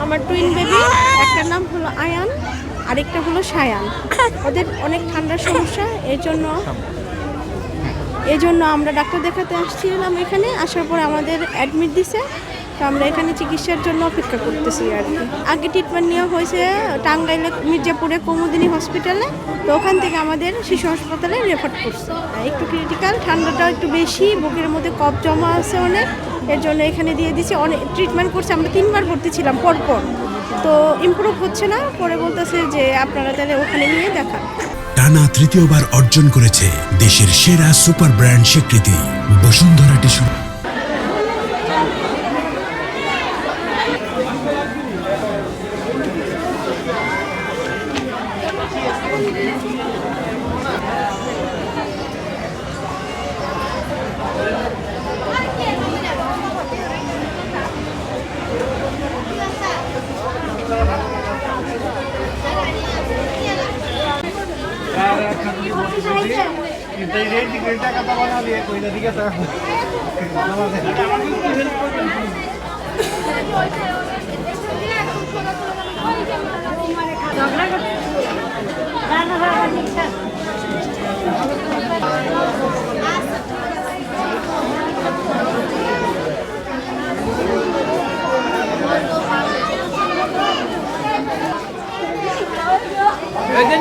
আমার twin baby, একটার নাম হলো আয়ান, আরেকটা হলো সায়ান। ওদের অনেক ঠান্ডার সমস্যা, এই জন্য আমরা ডাক্তার দেখাতে আসছিলাম। এখানে আসার পর আমাদের অ্যাডমিট দিছে, তো আমরা এখানে চিকিৎসার জন্য অপেক্ষা করতেছি আর কি। আগে ট্রিটমেন্ট নেওয়া হয়েছে টাঙ্গাইলে মির্জাপুরে কুমুদিনী হসপিটালে, তো ওখান থেকে আমাদের শিশু হাসপাতালে রেফার করছে। একটু ক্রিটিক্যাল, ঠান্ডাটা একটু বেশি, বুকের মধ্যে কফ জমা আছে অনেক, এর জন্য এখানে দিয়ে দিচ্ছে। অনেক ট্রিটমেন্ট করছে, আমরা 3বার ভর্তি ছিলাম পরপর, তো ইমপ্রুভ হচ্ছে না। পরে বলতেছে যে আপনারা তাহলে ওখানে নিয়ে দেখান। টানা তৃতীয়বার অর্জন করেছে দেশের সেরা সুপার ব্র্যান্ড স্বীকৃতি বসুন্ধরা টিস্যু। টাকা বানা দিয়ে কইলা দিকে তো এই যে